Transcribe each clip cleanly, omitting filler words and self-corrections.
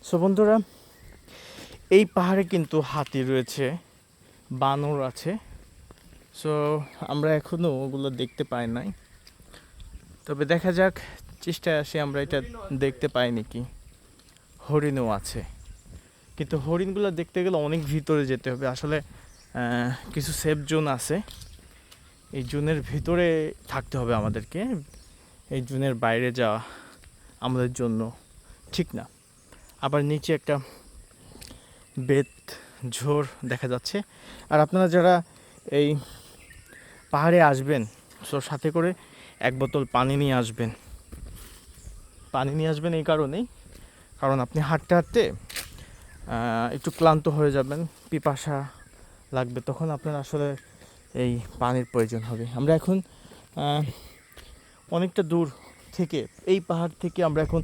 So বন্ধুরা, এই পাহাড়ে কিন্তু হাতি রয়েছে, বানর আছে। সো আমরা এখনও ওগুলো দেখতে পাই নাই, তবে দেখা যাক, চেষ্টায় আসি আমরা এটা দেখতে পাই নাকি। হরিণও আছে, কিন্তু হরিণগুলো দেখতে গেলে অনেক ভিতরে যেতে হবে আসলে। কিছু সেফ জোন আছে, এই জোনের ভিতরে থাকতে হবে আমাদেরকে। এই জোনের বাইরে যাওয়া আমাদের জন্য ঠিক না। আবার নিচে একটা বেত ঝোর দেখা যাচ্ছে। আর আপনারা যারা এই পাহাড়ে আসবেন, সো সাথে করে 1 বোতল পানি নিয়ে আসবেন। পানি নিয়ে আসবেন এই কারণেই, কারণ আপনি হাঁটতে হাঁটতে একটু ক্লান্ত হয়ে যাবেন, পিপাসা লাগবে, তখন আপনার আসলে এই পানির প্রয়োজন হবে। আমরা এখন অনেকটা দূর থেকে, এই পাহাড় থেকে আমরা এখন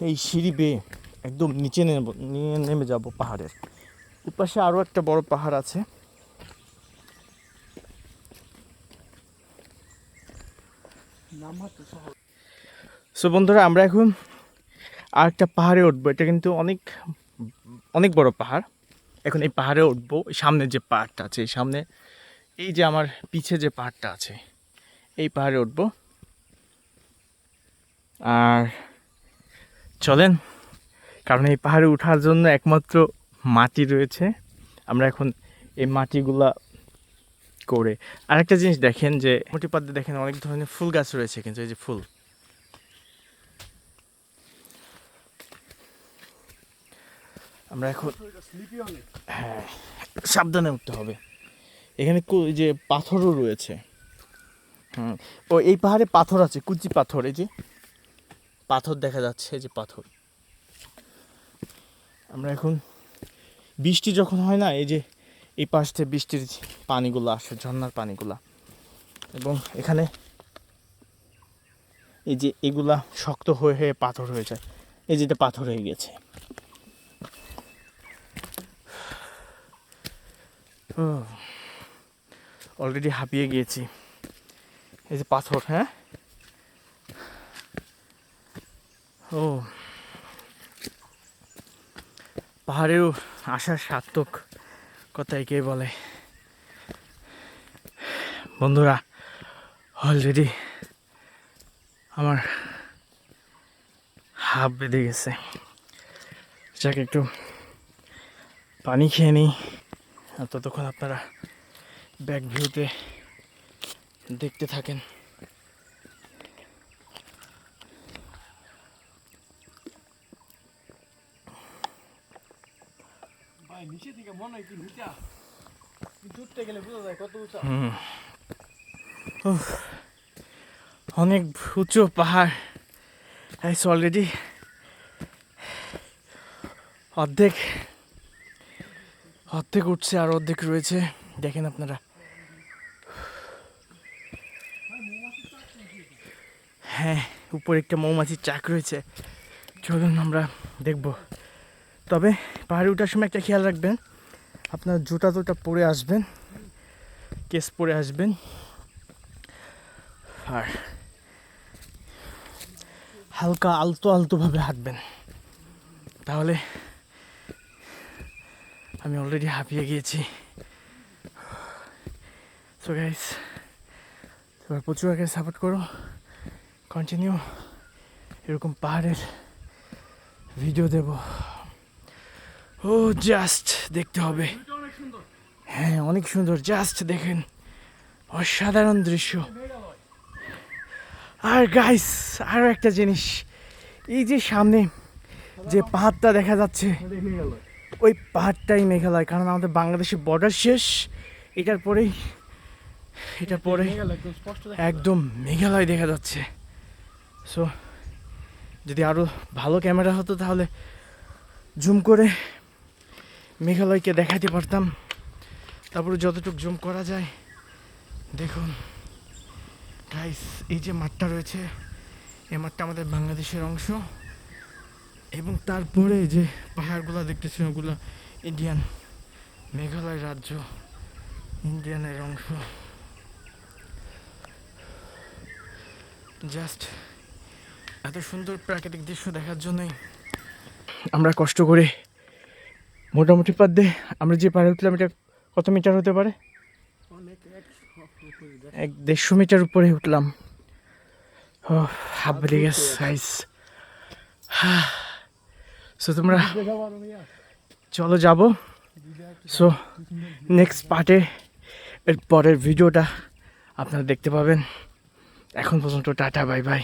এই সিঁড়ি বেয়ে একদম নিচে নেমে যাব পাহাড়ের। ওপাশে আরও একটা বড় পাহাড় আছে। সো বন্ধুরা, আমরা এখন আর একটা পাহাড়ে উঠবো। এটা কিন্তু অনেক অনেক বড় পাহাড়। এখন এই পাহাড়ে উঠবো, সামনে যে পাহাড়টা আছে, সামনে এই যে আমার পিছে যে পাহাড়টা আছে, এই পাহাড়ে উঠবো। আর চলেন, কারণ এই পাহাড়ে ওঠার জন্য একমাত্র মাটি রয়েছে। আমরা এখন এই মাটিগুলা করে আরেকটা জিনিস দেখেন, যে মোটি পাদ্দে দেখেন অনেক ধরনের ফুল গাছ রয়েছে, কিন্তু এই যে ফুল, আমরা এখন হ্যাঁ সাবধানে উঠতে হবে। এখানে যে পাথরও রয়েছে। ও এই পাহাড়ে পাথর আছে, কুচি পাথর, এই যে পাথর দেখা যাচ্ছে, এই যে পাথর। আমরা এখন বৃষ্টি যখন হয় না, এই যে এই পাশ থেকে বৃষ্টির পানিগুলো আসে, ঝর্ণার পানিগুলা, এবং এখানে এই যে এগুলা শক্ত হয়ে হয়ে পাথর হয়ে যায়। এই যেটা পাথর হয়ে গেছে। অলরেডি হাঁপিয়ে গিয়েছি। এই যে পাথর, হ্যাঁ, ও পাহাড়েও আসার সার্থক কথাই কে বলে। বন্ধুরা, অলরেডি আমার হাঁপ বেঁধে গেছে। যাক, একটু পানি খেয়ে নিই। আর ততক্ষণ আপনারা ব্যাক ভিউতে দেখতে থাকেন। অনেক উঁচু পাহাড়। অলরেডি অর্ধেক অর্ধেক উঠছে, আর অর্ধেক রয়েছে। দেখেন আপনারা, হ্যাঁ, উপরে একটা মৌমাছির চাক রয়েছে। চলুন আমরা দেখব। তবে পাহাড়ে ওঠার সময় একটা খেয়াল রাখবেন, আপনার জুতা টুটা পরে আসবেন, কেস পরে আসবেন। আর হালকা আলতো আলতোভাবে হাঁটবেন, তাহলে। আমি অলরেডি হাঁপিয়ে গিয়েছি। সো গাইস, এবার প্রচুর আগে সাপোর্ট করো, কন্টিনিউ এরকম পাহাড়ের ভিডিও দেব। ও জাস্ট দেখতে হবে, হ্যাঁ অনেক সুন্দর, জাস্ট দেখেন, অসাধারণ দৃশ্য। আর গাইস, আরও একটা জিনিস, এই যে সামনে যে পাহাড়টা দেখা যাচ্ছে, ওই পাহাড়টাই মেঘালয়। কারণ আমাদের বাংলাদেশের বর্ডার শেষ, এটার পরে একদম মেঘালয় দেখা যাচ্ছে। সো যদি আরও ভালো ক্যামেরা হতো, তাহলে জুম করে মেঘালয়কে দেখাতে পারতাম। তারপরে যতটুকু জুম করা যায়, দেখুন গাইস, এই যে মাঠটা রয়েছে, এই মাঠটা আমাদের বাংলাদেশের অংশ, এবং তারপরে যে পাহাড়গুলো দেখতেছেন, ওগুলো ইন্ডিয়ান, মেঘালয় রাজ্য ইন্ডিয়ানের অংশ। জাস্ট এত সুন্দর প্রাকৃতিক দৃশ্য দেখার জন্যই আমরা কষ্ট করে মোটামুটি পার দিয়ে আমরা যে পাহাড়ে উঠলাম, এটা কত মিটার হতে পারে? 150 মিটার উপরে উঠলাম। ও হাফ বেড়ে গেছে সাইজ। সো তোমরা চলো যাব। সো নেক্সট পার্টে এর পরের ভিডিওটা আপনারা দেখতে পাবেন। এখন পর্যন্ত টাটা, বাই বাই।